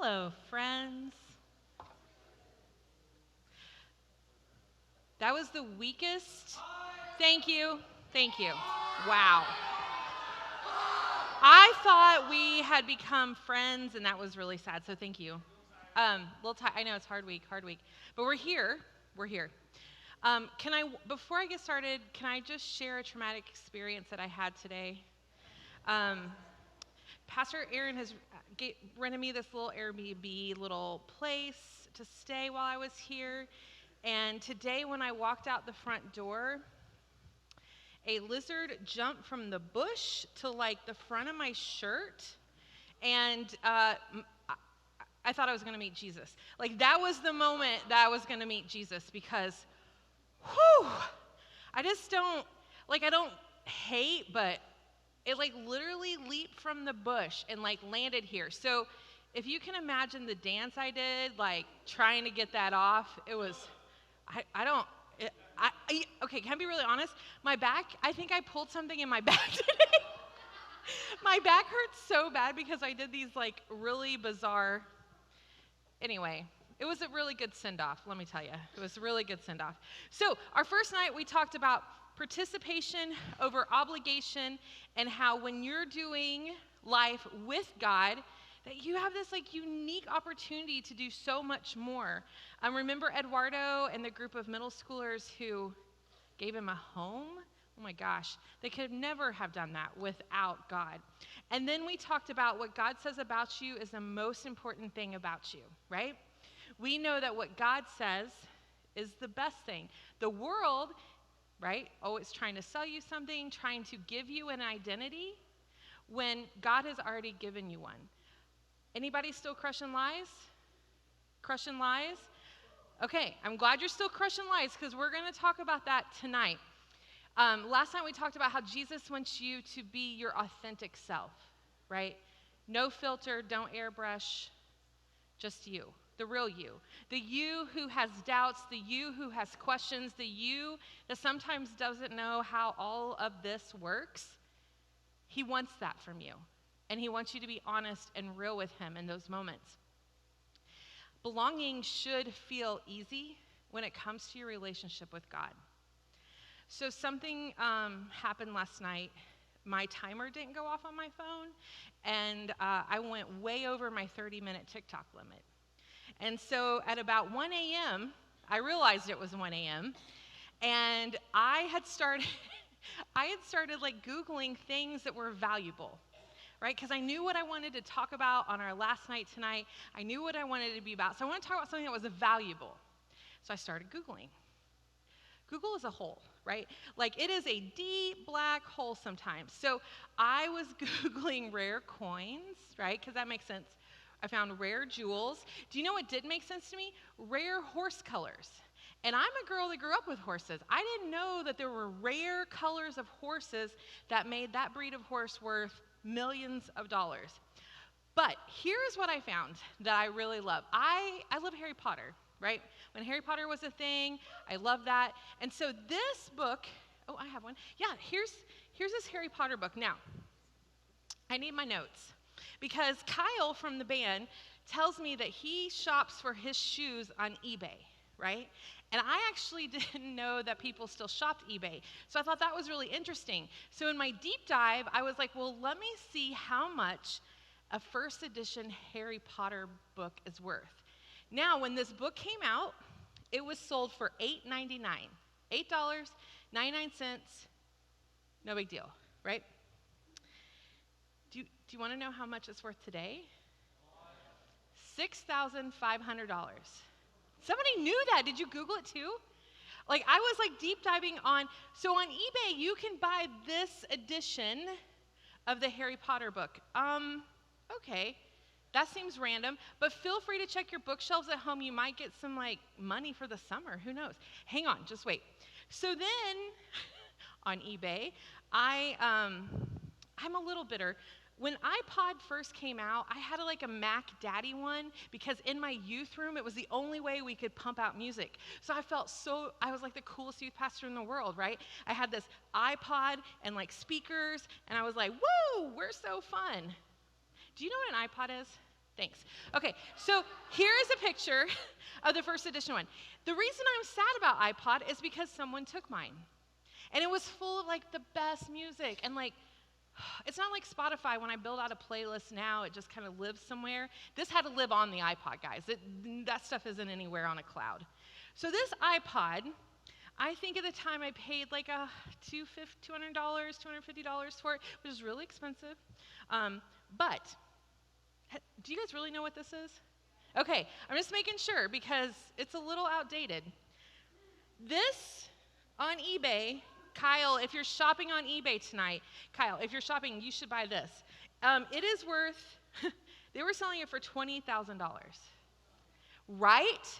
Hello, friends. That was the weakest. Thank you. Thank you. Wow. I thought we had become friends, and that was really sad, so thank you. I know it's hard week, but we're here. We're here. Before I get started, can I just share a traumatic experience that I had today? Pastor Aaron has rented me this little Airbnb little place to stay while I was here. And today when I walked out the front door, a lizard jumped from the bush to like the front of my shirt. And I thought I was going to meet Jesus. Like that was the moment that I was going to meet Jesus because, whew, I don't hate, but it like literally leaped from the bush and like landed here. So if you can imagine the dance I did, like trying to get that off, it was, okay, can I be really honest? My back, I think I pulled something in my back today. My back hurts so bad because I did these like really bizarre, anyway. It was a really good send-off, let me tell you. It was a really good send-off. So our first night we talked about participation over obligation and how when you're doing life with God, that you have this like unique opportunity to do so much more. Remember Eduardo and the group of middle schoolers who gave him a home? Oh my gosh, they could never have done that without God. And then we talked about what God says about you is the most important thing about you, right? We know that what God says is the best thing. The world, right, always trying to sell you something, trying to give you an identity when God has already given you one. Anybody still crushing lies? Crushing lies? Okay, I'm glad you're still crushing lies because we're going to talk about that tonight. Last night we talked about how Jesus wants you to be your authentic self, right? No filter, don't airbrush, just you, the real you. The you who has doubts, the you who has questions, the you that sometimes doesn't know how all of this works. He wants that from you. And he wants you to be honest and real with him in those moments. Belonging should feel easy when it comes to your relationship with God. So something happened last night. My timer didn't go off on my phone, and I went way over my 30-minute TikTok limit. And so at about 1 a.m., I realized it was 1 a.m., and I had started like Googling things that were valuable, right? Because I knew what I wanted to talk about on our last night tonight. I knew what I wanted it to be about. So I want to talk about something that was valuable. So I started Googling. Google is a hole, right? Like it is a deep black hole sometimes. So I was Googling rare coins, right? Because that makes sense. I found rare jewels. Do you know what did make sense to me? Rare horse colors. And I'm a girl that grew up with horses. I didn't know that there were rare colors of horses that made that breed of horse worth millions of dollars. But here's what I found that I really love. I love Harry Potter, right? When Harry Potter was a thing, I love that. And so this book, oh, I have one. Yeah, here's this Harry Potter book. Now, I need my notes because Kyle from the band tells me that he shops for his shoes on eBay, right? And I actually didn't know that people still shopped eBay. So I thought that was really interesting. So in my deep dive, I was like, well, let me see how much a first edition Harry Potter book is worth. Now, when this book came out, it was sold for $8.99. $8.99, no big deal, right? Do you want to know how much it's worth today? $6,500. Somebody knew that. Did you Google it too? Like I was like deep diving on, so on eBay you can buy this edition of the Harry Potter book. Okay, that seems random, but feel free to check your bookshelves at home. You might get some like money for the summer, who knows? Hang on, just wait. So then on eBay, I'm a little bitter. When iPod first came out, I had like a Mac Daddy one because in my youth room, it was the only way we could pump out music. So I was like the coolest youth pastor in the world, right? I had this iPod and like speakers, and I was like, woo, we're so fun. Do you know what an iPod is? Thanks. Okay, so here is a picture of the first edition one. The reason I'm sad about iPod is because someone took mine. And it was full of like the best music. And like, it's not like Spotify when I build out a playlist now, it just kind of lives somewhere. This had to live on the iPod, guys. That stuff isn't anywhere on a cloud. So this iPod, I think at the time I paid like a $200, $250 for it, which is really expensive. But do you guys really know what this is? Okay, I'm just making sure because it's a little outdated. This on eBay, Kyle, if you're shopping on eBay tonight, Kyle, if you're shopping, you should buy this. It is worth, they were selling it for $20,000. Right?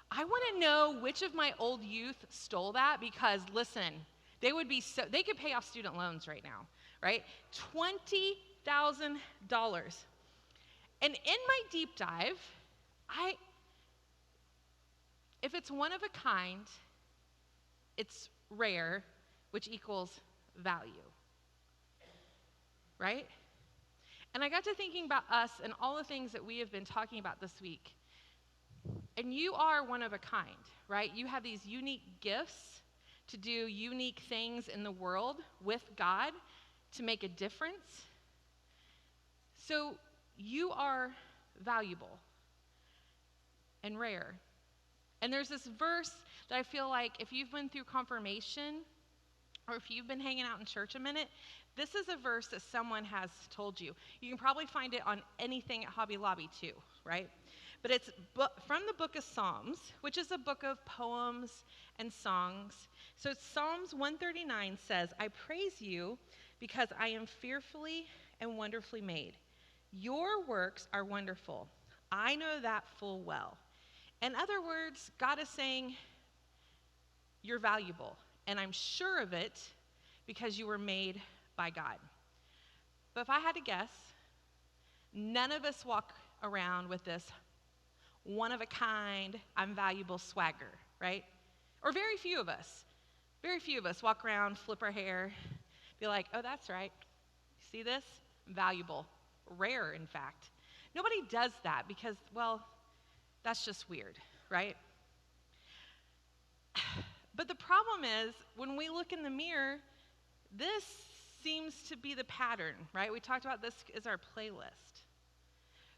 I want to know which of my old youth stole that because, listen, they could pay off student loans right now, right? $20,000. And in my deep dive, if it's one of a kind, it's rare, which equals value, right? And I got to thinking about us and all the things that we have been talking about this week. And you are one of a kind, right? You have these unique gifts to do unique things in the world with God to make a difference. So you are valuable and rare. And there's this verse that I feel like if you've been through confirmation or if you've been hanging out in church a minute, this is a verse that someone has told you. You can probably find it on anything at Hobby Lobby too, right? But it's from the book of Psalms, which is a book of poems and songs. So Psalms 139 says, I praise you because I am fearfully and wonderfully made. Your works are wonderful. I know that full well. In other words, God is saying, you're valuable, and I'm sure of it because you were made by God. But if I had to guess, none of us walk around with this one-of-a-kind, I'm valuable swagger, right? Or very few of us walk around, flip our hair, be like, oh, that's right. See this? I'm valuable. Rare, in fact. Nobody does that because, well, that's just weird, right? But the problem is, when we look in the mirror, this seems to be the pattern, right? We talked about this as our playlist.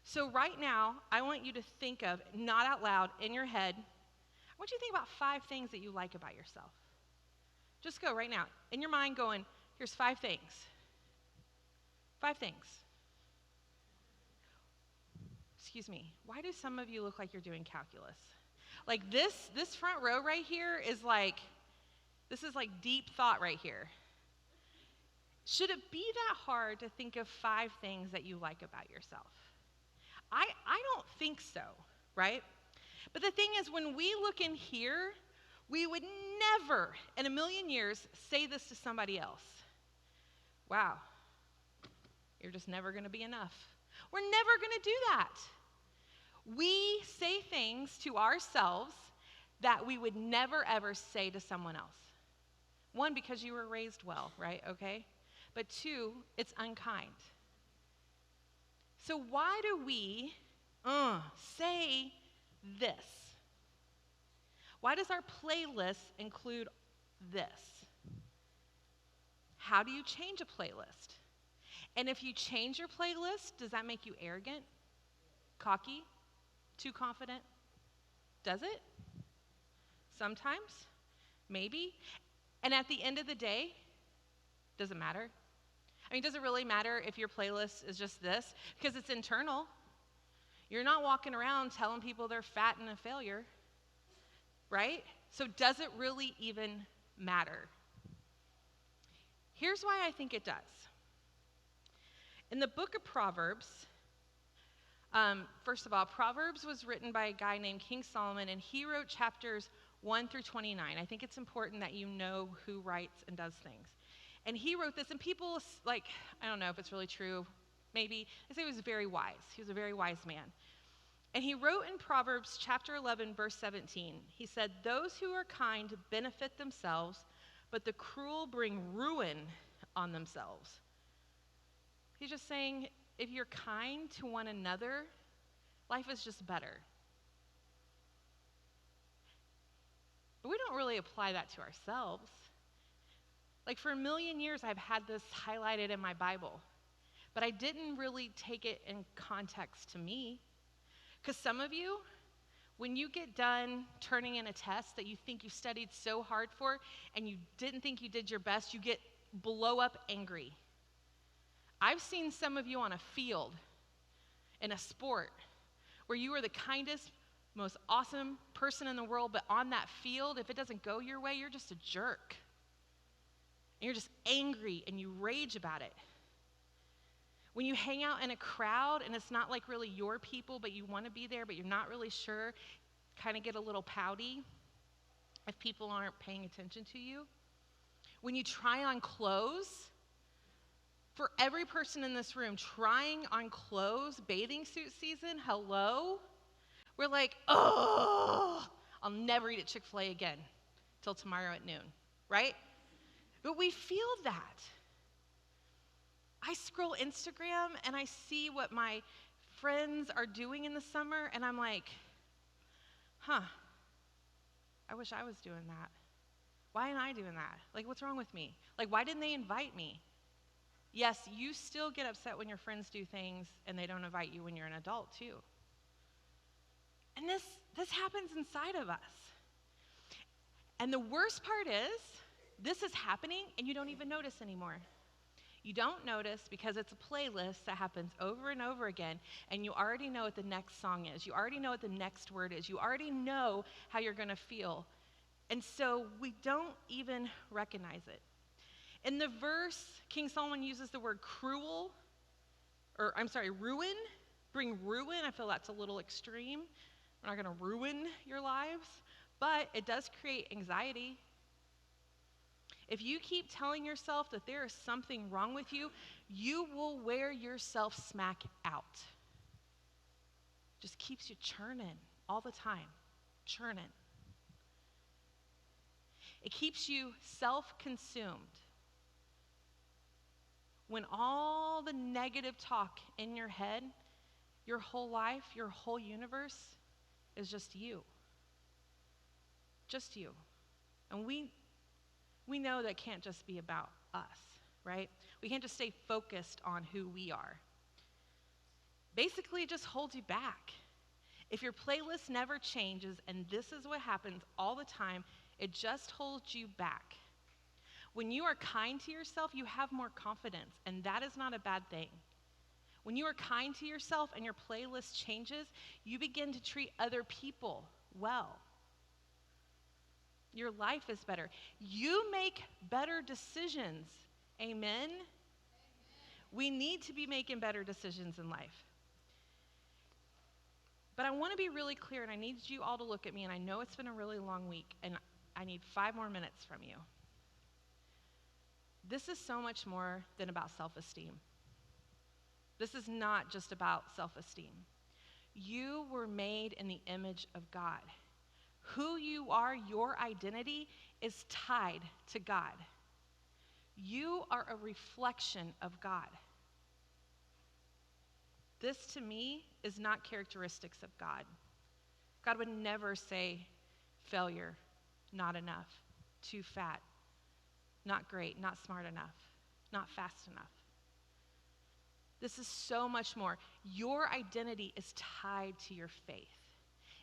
So right now, I want you to think of, not out loud, in your head, I want you to think about 5 things that you like about yourself. Just go right now, in your mind going, here's 5 things. 5 things. Excuse me, why do some of you look like you're doing calculus? Like this front row right here is like, this is like deep thought right here. Should it be that hard to think of 5 things that you like about yourself? I don't think so, right? But the thing is, when we look in here, we would never in a million years say this to somebody else. Wow, you're just never going to be enough. We're never going to do that. We say things to ourselves that we would never, ever say to someone else. 1, because you were raised well, right? Okay? But 2, it's unkind. So why do we say this? Why does our playlist include this? How do you change a playlist? And if you change your playlist, does that make you arrogant, cocky, too confident? Does it? Sometimes, maybe. And at the end of the day, does it matter? I mean, does it really matter if your playlist is just this? Because it's internal. You're not walking around telling people they're fat and a failure, right? So does it really even matter? Here's why I think it does. In the book of Proverbs, first of all, Proverbs was written by a guy named King Solomon, and he wrote chapters 1 through 29. I think it's important that you know who writes and does things. And he wrote this, and people, like, I don't know if it's really true, maybe, they say he was very wise. He was a very wise man. And he wrote in Proverbs chapter 11, verse 17, he said, those who are kind benefit themselves, but the cruel bring ruin on themselves. He's just saying, if you're kind to one another, Life is just better. But we don't really apply that to ourselves. Like for a million years, I've had this highlighted in my Bible, but I didn't really take it in context to me. Because some of you, when you get done turning in a test that you think you studied so hard for and you didn't think you did your best, you get blow up angry. I've seen some of you on a field in a sport where you are the kindest, most awesome person in the world, but on that field, if it doesn't go your way, you're just a jerk. And you're just angry and you rage about it. When you hang out in a crowd and it's not like really your people, but you want to be there, but you're not really sure, kind of get a little pouty if people aren't paying attention to you. When you try on clothes, for every person in this room trying on clothes, bathing suit season, hello? We're like, oh, I'll never eat at Chick-fil-A again till tomorrow at noon, right? But we feel that. I scroll Instagram and I see what my friends are doing in the summer, and I'm like, I wish I was doing that. Why am I doing that? Like, what's wrong with me? Like, why didn't they invite me? Yes, you still get upset when your friends do things and they don't invite you when you're an adult too. And this happens inside of us. And the worst part is, this is happening and you don't even notice anymore. You don't notice because it's a playlist that happens over and over again, and you already know what the next song is. You already know what the next word is. You already know how you're going to feel. And so we don't even recognize it. In the verse, King Solomon uses the word ruin. Bring ruin. I feel that's a little extreme. We're not going to ruin your lives, but it does create anxiety. If you keep telling yourself that there is something wrong with you, you will wear yourself smack out. Just keeps you churning all the time, churning. It keeps you self-consumed. When all the negative talk in your head, your whole life, your whole universe is just you. Just you. And we know that can't just be about us, right? We can't just stay focused on who we are. Basically, it just holds you back. If your playlist never changes, and this is what happens all the time, it just holds you back. When you are kind to yourself, you have more confidence, and that is not a bad thing. When you are kind to yourself and your playlist changes, you begin to treat other people well. Your life is better. You make better decisions. Amen? We need to be making better decisions in life. But I want to be really clear, and I need you all to look at me, and I know it's been a really long week, and I need 5 more minutes from you. This is so much more than about self-esteem. This is not just about self-esteem. You were made in the image of God. Who you are, your identity, is tied to God. You are a reflection of God. This, to me, is not characteristics of God. God would never say failure, not enough, too fat, not great, not smart enough, not fast enough. This is so much more. Your identity is tied to your faith.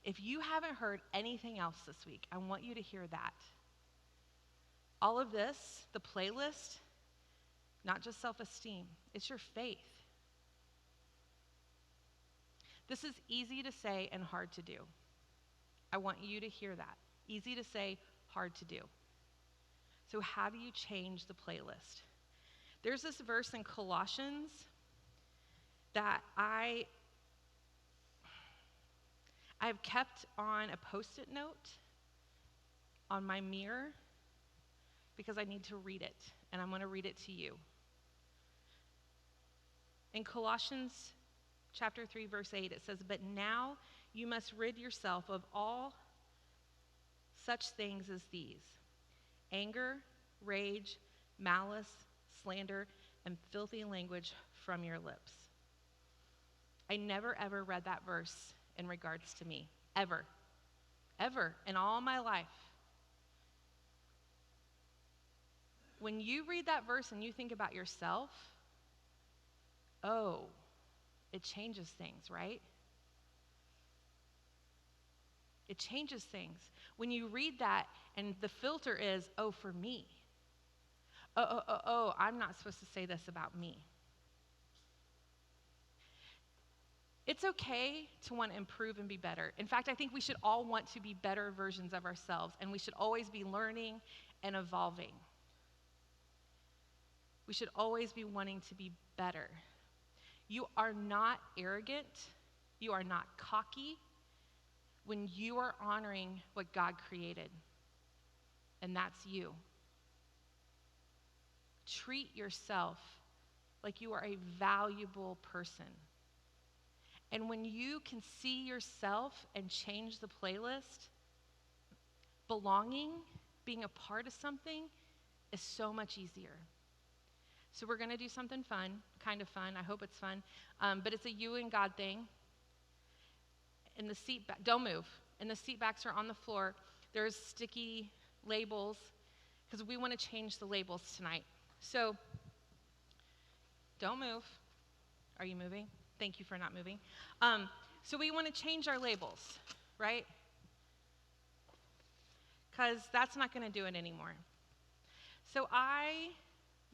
If you haven't heard anything else this week, I want you to hear that. All of this, the playlist, not just self-esteem, it's your faith. This is easy to say and hard to do. I want you to hear that. Easy to say, hard to do. So how do you change the playlist? There's this verse in Colossians that I've kept on a Post-it note on my mirror because I need to read it, and I'm going to read it to you. In Colossians chapter 3, verse 8, it says, "But now you must rid yourself of all such things as these: anger, rage, malice, slander, and filthy language from your lips. I never, ever read that verse in regards to me. Ever. Ever in all my life. When you read that verse and you think about yourself, oh, it changes things, right? It changes things. When you read that and the filter is, oh, for me. Oh, I'm not supposed to say this about me. It's okay to want to improve and be better. In fact, I think we should all want to be better versions of ourselves, and we should always be learning and evolving. We should always be wanting to be better. You are not arrogant. You are not cocky when you are honoring what God created, and that's you. Treat yourself like you are a valuable person. And when you can see yourself and change the playlist, belonging, being a part of something, is so much easier. So we're going to do something fun, kind of fun. I hope it's fun. But it's a you and God thing. In the seat back, don't move. And the seat backs are on the floor. There's sticky labels because we want to change the labels tonight. So don't move. Are you moving? Thank you for not moving. So we want to change our labels, right? Because that's not going to do it anymore. So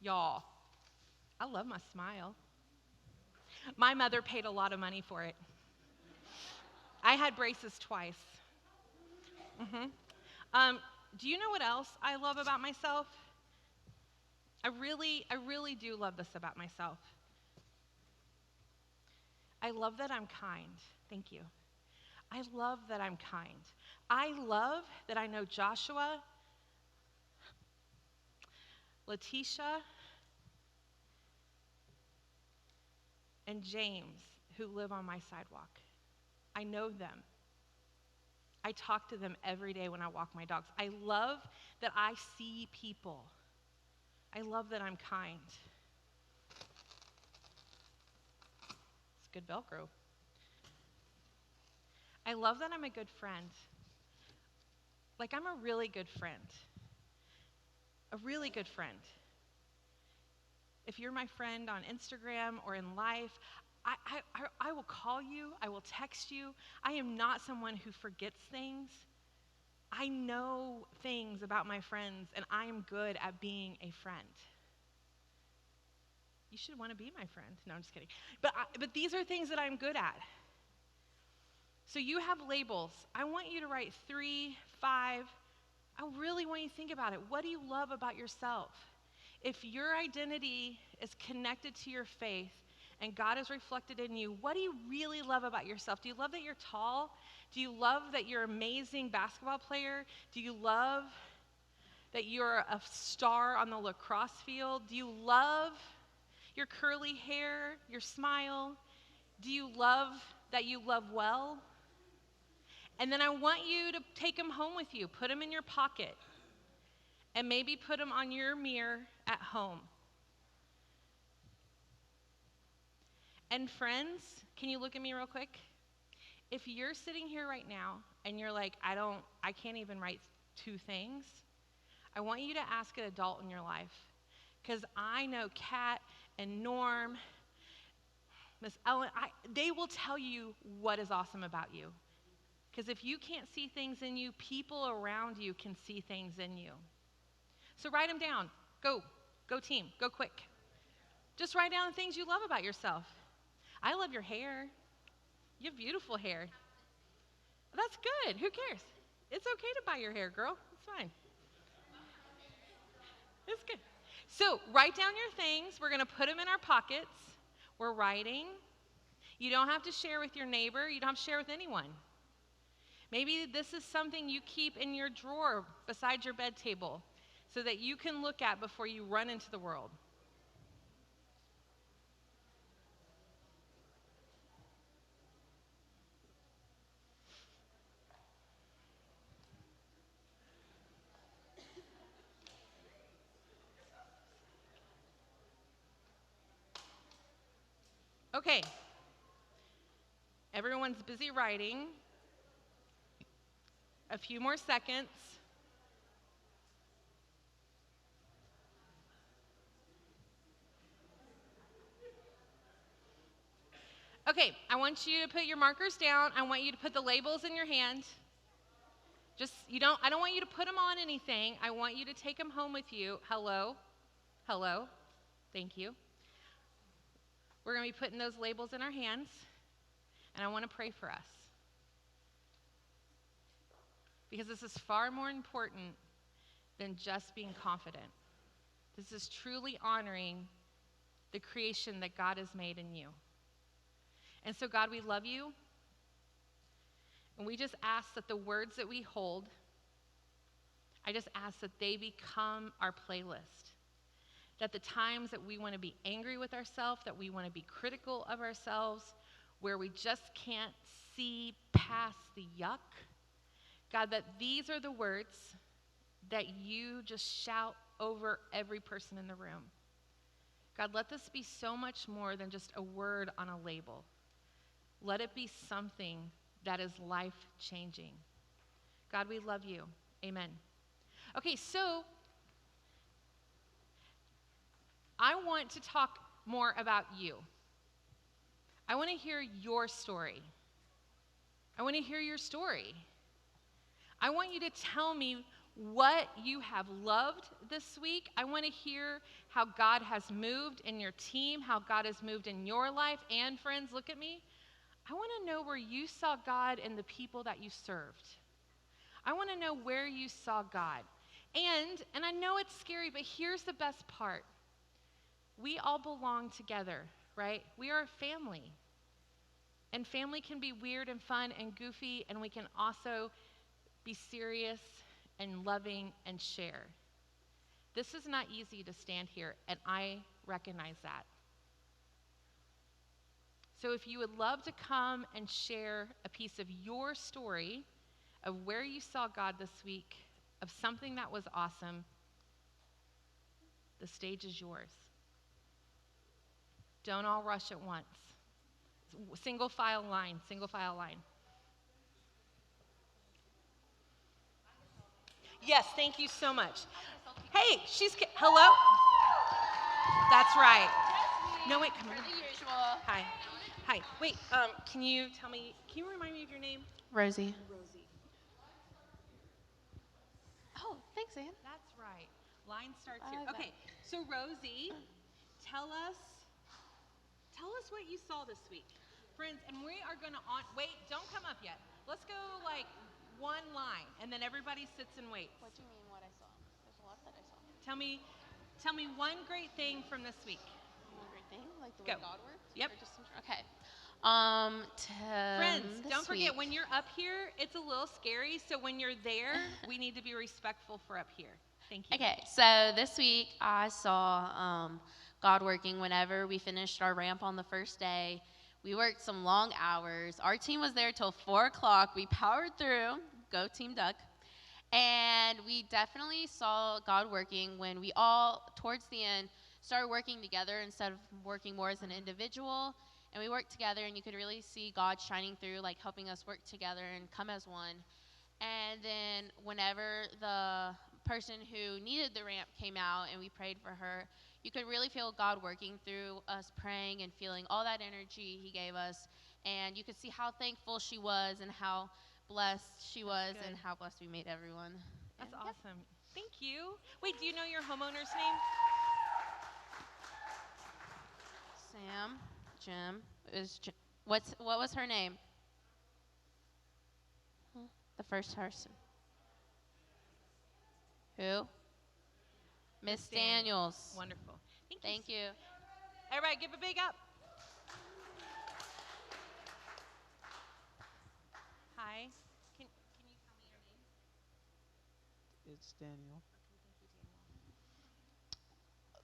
y'all, I love my smile. My mother paid a lot of money for it. I had braces twice. Do you know what else I love about myself? I really do love this about myself. I love that I'm kind. Thank you. I love that I'm kind. I love that I know Joshua, Letitia, and James, who live on my sidewalk. I know them. I talk to them every day when I walk my dogs. I love that I see people. I love that I'm kind. It's good Velcro. I love that I'm a good friend. Like, I'm a really good friend. A really good friend. If you're my friend on Instagram or in life, I will call you. I will text you. I am not someone who forgets things. I know things about my friends, and I am good at being a friend. You should want to be my friend. No, I'm just kidding. But these are things that I'm good at. So you have labels. I want you to write 3, 5. I really want you to think about it. What do you love about yourself? If your identity is connected to your faith and God is reflected in you, what do you really love about yourself? Do you love that you're tall? Do you love that you're an amazing basketball player? Do you love that you're a star on the lacrosse field? Do you love your curly hair, your smile? Do you love that you love well? And then I want you to take them home with you. Put them in your pocket. And maybe put them on your mirror at home. And friends, can you look at me real quick? If you're sitting here right now and you're like, I can't even write 2 things, I want you to ask an adult in your life. Because I know Kat and Norm, Miss Ellen, they will tell you what is awesome about you. Because if you can't see things in you, people around you can see things in you. So write them down. Go team, go quick. Just write down the things you love about yourself. I love your hair. You have beautiful hair. That's good. Who cares? It's okay to buy your hair, girl. It's fine. It's good. So write down your things. We're going to put them in our pockets. We're writing. You don't have to share with your neighbor. You don't have to share with anyone. Maybe this is something you keep in your drawer beside your bed table so that you can look at before you run into the world. Okay. Everyone's busy writing. A few more seconds. Okay, I want you to put your markers down. I want you to put the labels in your hand. I don't want you to put them on anything. I want you to take them home with you. Hello. Hello. Thank you. We're going to be putting those labels in our hands, and I want to pray for us. Because this is far more important than just being confident. This is truly honoring the creation that God has made in you. And so, God, we love you. And we just ask that the words that we hold, I just ask that they become our playlist. That the times that we want to be angry with ourselves, that we want to be critical of ourselves, where we just can't see past the yuck, God, that these are the words that you just shout over every person in the room. God, let this be so much more than just a word on a label. Let it be something that is life-changing. God, we love you. Amen. Okay, so I want to talk more about you. I want to hear your story. I want to hear your story. I want you to tell me what you have loved this week. I want to hear how God has moved in your team, how God has moved in your life. And friends, look at me. I want to know where you saw God in the people that you served. I want to know where you saw God. And I know it's scary, but here's the best part. We all belong together, right? We are a family. And family can be weird and fun and goofy, and we can also be serious and loving and share. This is not easy to stand here, and I recognize that. So if you would love to come and share a piece of your story of where you saw God this week, of something that was awesome, the stage is yours. Don't all rush at once. Single file line, single file line. Yes, thank you so much. Hey, hello? That's right. No, wait, come on. Hi. Hi. Wait, can you remind me of your name? Rosie. Rosie. Oh, thanks, Ann. That's right. Line starts here. Okay, so Rosie, tell us what you saw this week. Friends, and we are going to wait, don't come up yet. Let's go like one line, and then everybody sits and waits. What do you mean what I saw? There's a lot that I saw. Tell me one great thing from this week. One great thing? Like the way God works? Yep. Okay. Friends, don't forget, when you're up here, it's a little scary, so when you're there, we need to be respectful for up here. Thank you. Okay, so this week I saw God working whenever we finished our ramp on the first day. We worked some long hours. Our team was there till 4 o'clock. We powered through. Go Team Duck. And we definitely saw God working when we all, towards the end, started working together instead of working more as an individual. And we worked together, and you could really see God shining through, like helping us work together and come as one. And then whenever the person who needed the ramp came out and we prayed for her, you could really feel God working through us praying and feeling all that energy he gave us. And you could see how thankful she was and how blessed she was and how blessed we made everyone. That's awesome. Thank you. Wait, do you know your homeowner's name? Sam, Jim. What was her name? The first person. Who? Miss Daniels. Wonderful. Thank you. Everybody give a big up. Hi. Can you tell me your name? It's Daniel. Okay, thank you,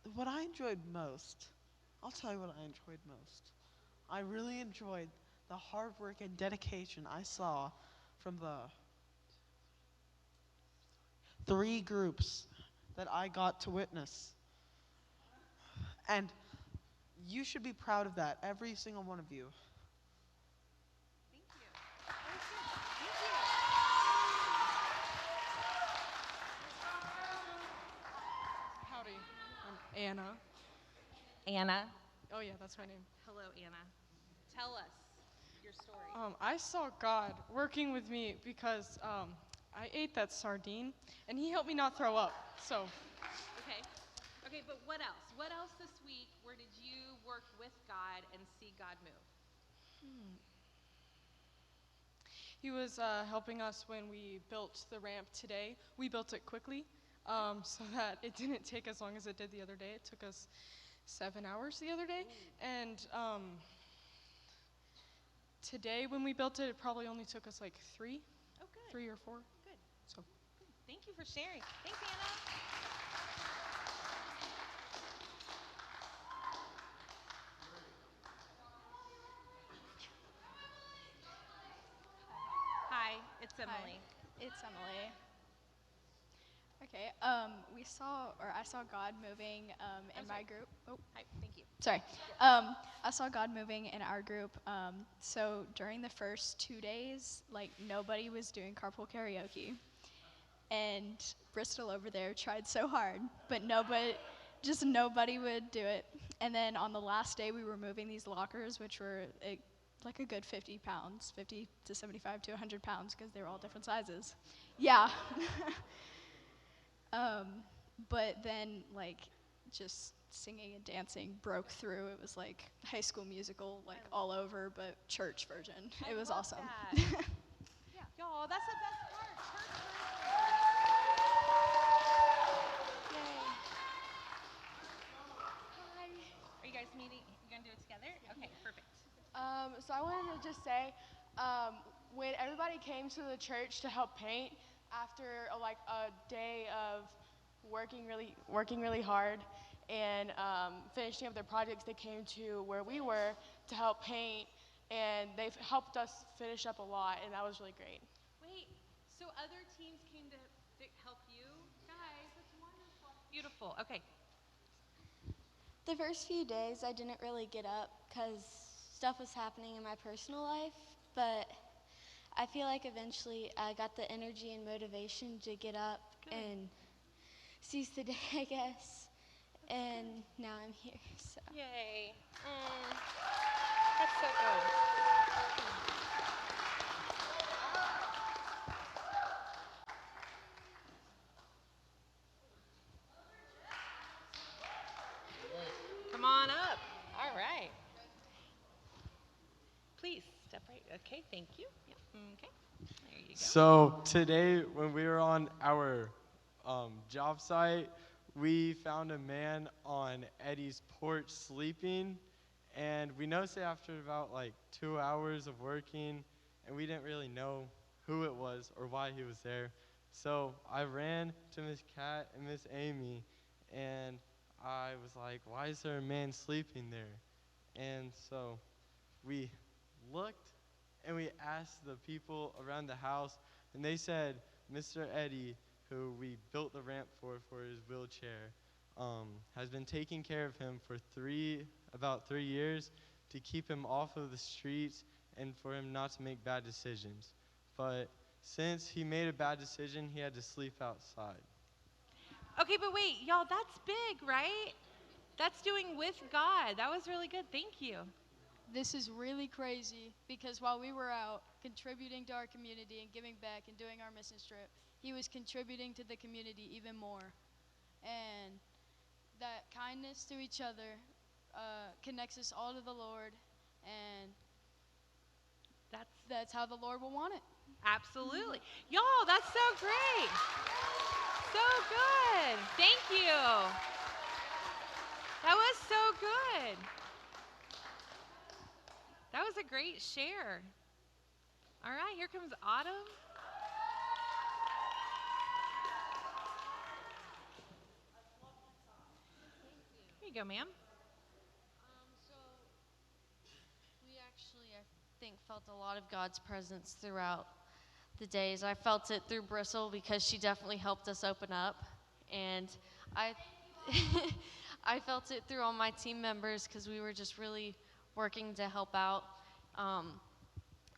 Daniel. What I enjoyed most, I'll tell you what I enjoyed most. I really enjoyed the hard work and dedication I saw from the 3 groups that I got to witness. And you should be proud of that, every single one of you. Anna. Anna. Oh yeah, that's my name. Hello, Anna. Tell us your story. I saw God working with me because I ate that sardine, and He helped me not throw up. So Okay. Okay, but what else? What else this week? Where did you work with God and see God move? He was helping us when we built the ramp today. We built it quickly, so that it didn't take as long as it did the other day. It took us 7 hours the other day, and today when we built it, it probably only took us like three Oh, good. 3 or 4. Good. So. Good. Thank you for sharing. Thanks, Anna. Hi, it's Emily. Hi, it's Emily. Okay, I saw God moving in my group. Oh, Hi, thank you. sorry. I saw God moving in our group. So during the first 2 days, like nobody was doing carpool karaoke, and Bristol over there tried so hard, but nobody would do it. And then on the last day, we were moving these lockers, which were like a good 50 pounds, 50 to 75 to 100 pounds, because they were all different sizes. Yeah. But then, like, just singing and dancing broke through. It was like High School Musical, like all over, but church version. It was love awesome. that. Yeah. Y'all, that's the best part. Church version. Yay. Hi. Are you guys meeting? You gonna do it together? Okay, perfect. So I wanted to just say, when everybody came to the church to help paint after a day of working really hard and finishing up their projects, they came to where we were to help paint, and they've helped us finish up a lot, and that was really great. Wait, so other teams came to help you? Guys, that's wonderful. Beautiful. Okay. The first few days, I didn't really get up because stuff was happening in my personal life, but I feel like eventually I got the energy and motivation to get up and seize the day, I guess. And now I'm here. So. Yay. That's so good. Come on up. All right. Please step right. Okay, thank you. Yep. Okay. There you go. So today, when we were on our job site, we found a man on Eddie's porch sleeping, and we noticed it after about like 2 hours of working, and we didn't really know who it was or why he was there. So I ran to Miss Kat and Miss Amy, and I was like, "Why is there a man sleeping there?" And so we looked and we asked the people around the house, and they said Mr. Eddie, who we built the ramp for his wheelchair, has been taking care of him for about 3 years to keep him off of the streets and for him not to make bad decisions. But since he made a bad decision, he had to sleep outside. Okay, but wait, y'all, that's big, right? That's doing with God. That was really good. Thank you. This is really crazy because while we were out contributing to our community and giving back and doing our mission trip, he was contributing to the community even more. And that kindness to each other connects us all to the Lord, and that's how the Lord will want it. Absolutely. Y'all, that's so great. So good. Thank you. That was so good. That was a great share. All right, here comes Autumn. Here you go, ma'am. So we actually, I think, felt a lot of God's presence throughout the days. I felt it through Bristle because she definitely helped us open up, and I I felt it through all my team members because we were just really working to help out.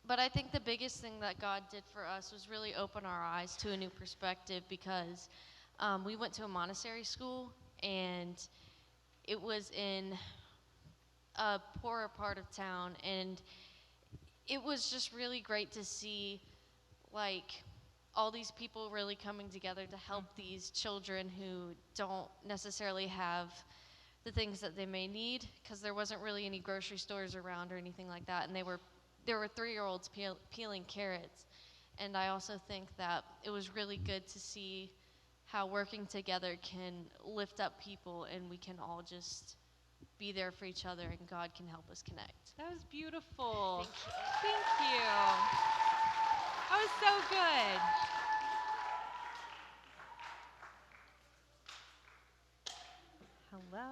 But I think the biggest thing that God did for us was really open our eyes to a new perspective because we went to a monastery school, and it was in a poorer part of town, and it was just really great to see like all these people really coming together to help these children who don't necessarily have the things that they may need, because there wasn't really any grocery stores around or anything like that, and there were 3-year-olds peeling carrots. And I also think that it was really good to see how working together can lift up people, and we can all just be there for each other, and God can help us connect. That was beautiful. Thank you. That was so good. Hello.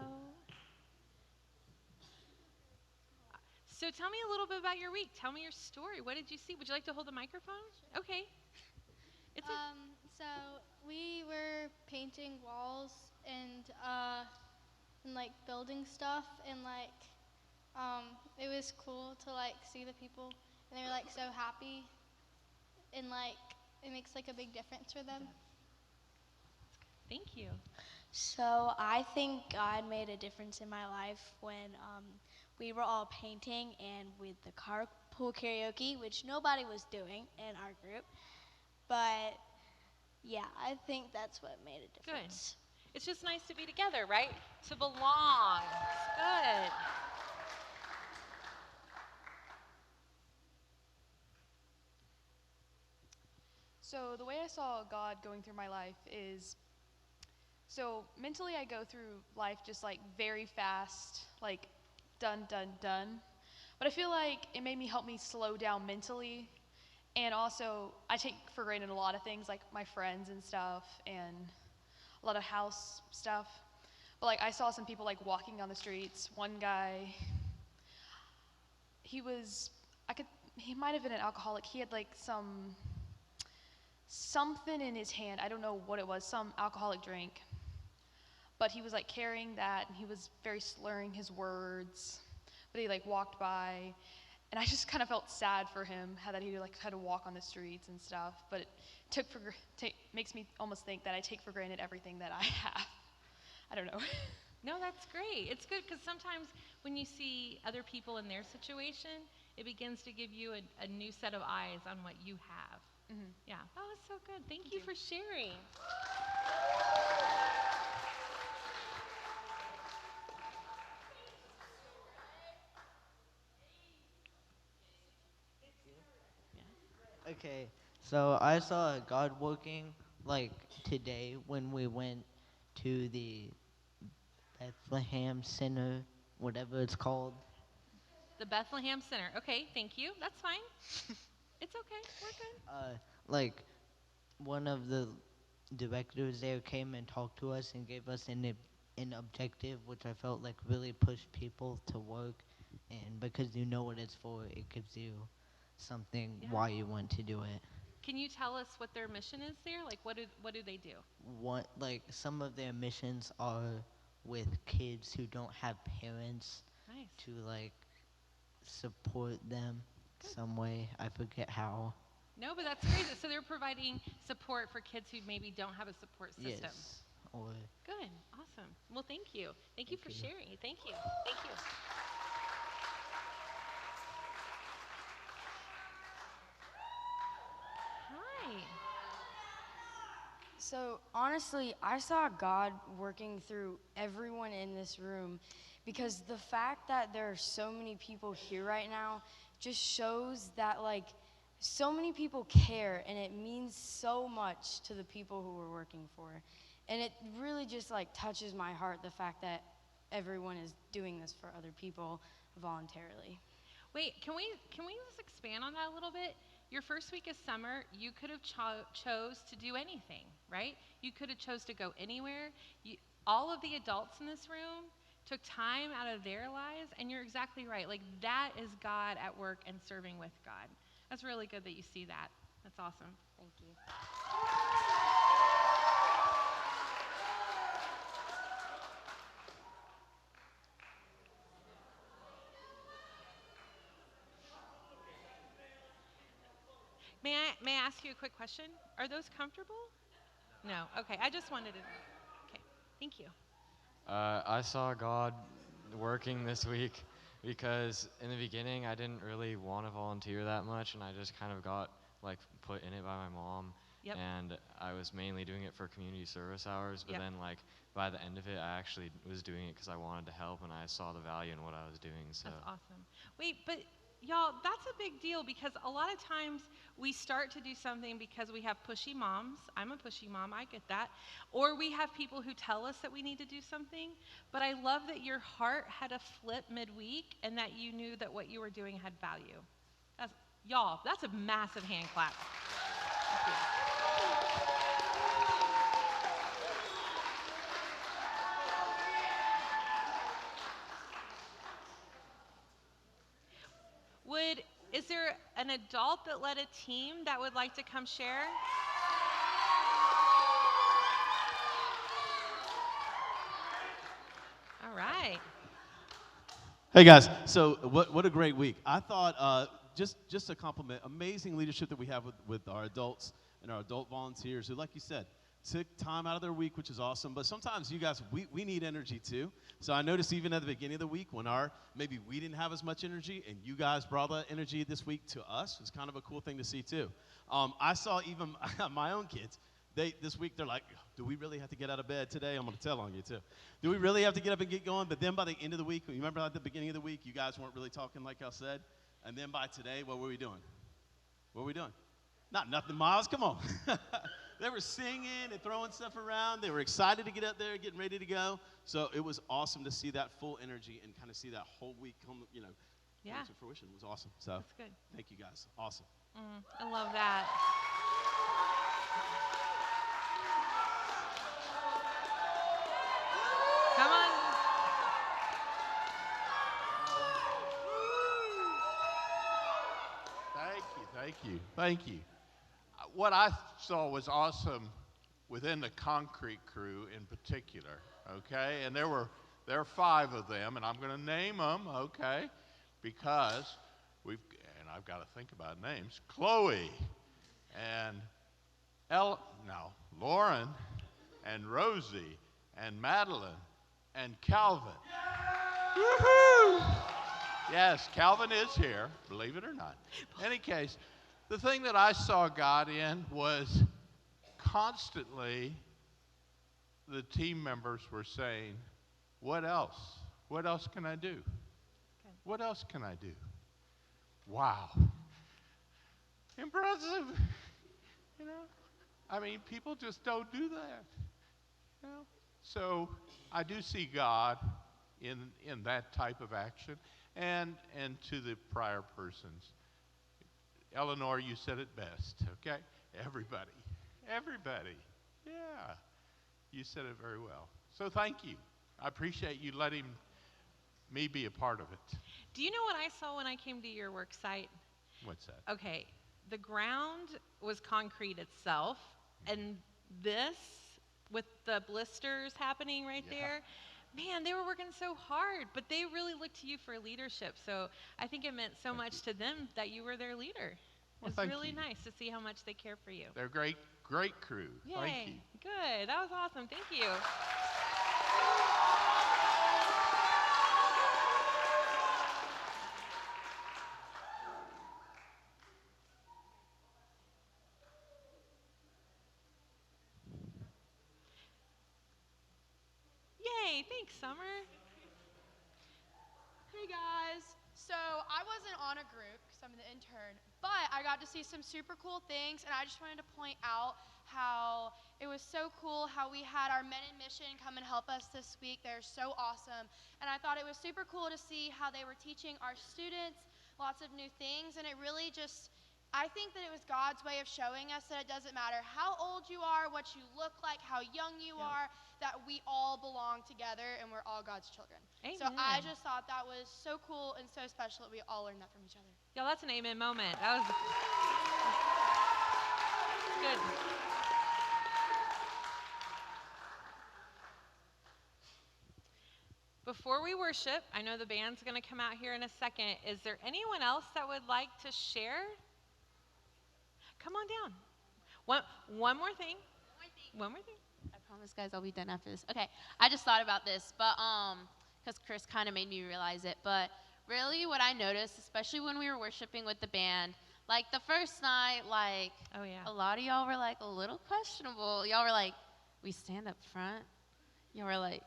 So tell me a little bit about your week. Tell me your story. What did you see? Would you like to hold the microphone? Okay. It's So we were painting walls and like building stuff, and like it was cool to like see the people, and they were like so happy, and like it makes like a big difference for them. Thank you. So I think God made a difference in my life when we were all painting and with the carpool karaoke, which nobody was doing in our group. But yeah, I think that's what made a difference. Good. It's just nice to be together, right? To belong. It's good. So the way I saw God going through my life is, so mentally I go through life just like very fast, like done, done, done. But I feel like it made me help me slow down mentally. And also I take for granted a lot of things like my friends and stuff and a lot of house stuff. But like I saw some people like walking on the streets. One guy, he might have been an alcoholic. He had like something in his hand. I don't know what it was, some alcoholic drink. But he was like carrying that, and he was very slurring his words. But he like walked by, and I just kind of felt sad for him, how that he like had to walk on the streets and stuff. But it makes me almost think that I take for granted everything that I have. I don't know. No, that's great. It's good because sometimes when you see other people in their situation, it begins to give you a new set of eyes on what you have. Mm-hmm. Yeah. Oh, that's so good. Thank you for sharing. Okay, so I saw God working like today when we went to the Bethlehem Center, whatever it's called. The Bethlehem Center. Okay, thank you. That's fine. It's okay. We're good. Like one of the directors there came and talked to us and gave us an objective, which I felt like really pushed people to work, and because you know what it's for, it gives you something why you want to do it. Can you tell us what their mission is there? Like, what do they do? Like some of their missions are with kids who don't have parents. Nice. To like support them some way. I forget how. No, but that's great. So they're providing support for kids who maybe don't have a support system. Yes. Or Good. Awesome. Well, thank you. Thank you for sharing. Thank you. Thank you. Hi. So honestly, I saw God working through everyone in this room, because the fact that there are so many people here right now just shows that like so many people care, and it means so much to the people who we're working for. And it really just like touches my heart, the fact that everyone is doing this for other people voluntarily. Wait, can we just expand on that a little bit? Your first week of summer, you could have chose to do anything, right? You could have chose to go anywhere. All of the adults in this room took time out of their lives, and you're exactly right. Like, that is God at work and serving with God. That's really good that you see that. That's awesome. Thank you. May I ask you a quick question? Are those comfortable? No. Okay. I just wanted to. Okay. Thank you. I saw God working this week because in the beginning I didn't really want to volunteer that much, and I just kind of got like put in it by my mom. Yep. And I was mainly doing it for community service hours, but Yep. then like by the end of it, I actually was doing it because I wanted to help and I saw the value in what I was doing. So That's awesome. Wait, but y'all, that's a big deal because a lot of times we start to do something because we have pushy moms. I'm a pushy mom, I get that. Or we have people who tell us that we need to do something. But I love that your heart had a flip midweek and that you knew that what you were doing had value. Y'all, that's a massive hand clap. Thank you. Is there an adult that led a team that would like to come share? All right. Hey guys, so what a great week. I thought just a compliment, amazing leadership that we have with our adults and our adult volunteers who, like you said, took time out of their week, which is awesome. But sometimes you guys, we need energy too. So I noticed even at the beginning of the week when maybe we didn't have as much energy and you guys brought that energy this week to us. It's kind of a cool thing to see too. I saw even my own kids. This week they're like, do we really have to get out of bed today? I'm going to tell on you too. Do we really have to get up and get going? But then by the end of the week, you remember at the beginning of the week, you guys weren't really talking like I said. And then by today, what were we doing? What were we doing? Not nothing, Miles. Come on. They were singing and throwing stuff around. They were excited to get up there, getting ready to go. So it was awesome to see that full energy and kind of see that whole week come, come to fruition. It was awesome. So that's good. Thank you guys. Awesome. I love that. Come on. Thank you. What I saw was awesome within the concrete crew in particular, okay? And there are 5 of them, and I'm going to name them, okay? Because I've got to think about names. Chloe and Lauren and Rosie and Madeline and Calvin. Woohoo! Yes, Calvin is here, believe it or not. In any case, the thing that I saw God in was constantly the team members were saying, what else? What else can I do? Okay. What else can I do? Wow. Impressive. I mean, people just don't do that. So I do see God in that type of action. And to the prior persons, Eleanor, you said it best, okay? Everybody, yeah. You said it very well. So thank you. I appreciate you letting me be a part of it. Do you know what I saw when I came to your work site? What's that? Okay, the ground was concrete itself, and this, with the blisters happening right there, man, they were working so hard, but they really looked to you for leadership. So I think it meant so much to them that you were their leader. Well, it's really nice to see how much they care for you. They're great crew. Yay. Thank you. Good. That was awesome. Thank you. Yay. Thanks, Summer. Hey guys, so I wasn't on a group because I'm the intern, but I got to see some super cool things, and I just wanted to point out how it was so cool how we had our Men in Mission come and help us this week. They're so awesome, and I thought it was super cool to see how they were teaching our students lots of new things, and it really just, I think that it was God's way of showing us that it doesn't matter how old you are, what you look like, how young you are, that we all belong together and we're all God's children. Amen. So I just thought that was so cool and so special that we all learned that from each other. Y'all, that's an amen moment. That was good. Before we worship, I know the band's going to come out here in a second. Is there anyone else that would like to share? Come on down. One more thing. One more thing. I promise, guys, I'll be done after this. Okay, I just thought about this, but because Chris kind of made me realize it. But really, what I noticed, especially when we were worshiping with the band, like the first night, like a lot of y'all were like a little questionable. Y'all were like, we stand up front. Y'all were like,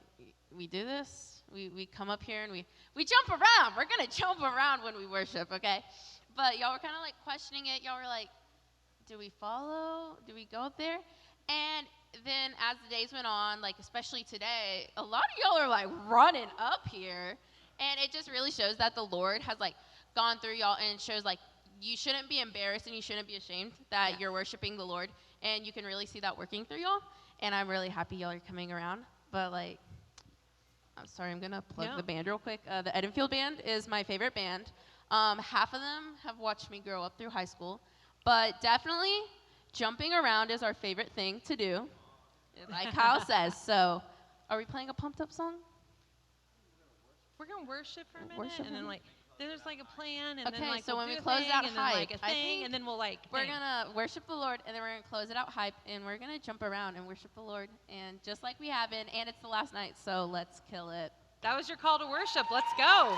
we do this. We come up here and we jump around. We're gonna jump around when we worship, okay? But y'all were kind of like questioning it. Y'all were like, do we follow? Do we go up there? And then as the days went on, like especially today, a lot of y'all are like running up here. And it just really shows that the Lord has like gone through y'all and shows like you shouldn't be embarrassed and you shouldn't be ashamed that you're worshiping the Lord. And you can really see that working through y'all. And I'm really happy y'all are coming around. But like, I'm sorry, I'm going to plug the band real quick. The Edenfield Band is my favorite band. Half of them have watched me grow up through high school. But definitely jumping around is our favorite thing to do, like Kyle says. So are we playing a pumped up song? We're going to worship for a minute, and then, like, there's, like, a plan, and okay, then, like, so we'll when do we a close thing, out and then, hype, like, a thing, and then we'll, like, we're going to worship the Lord, and then we're going to close it out hype, and we're going to jump around and worship the Lord, and just like we have been, and it's the last night, so let's kill it. That was your call to worship. Let's go.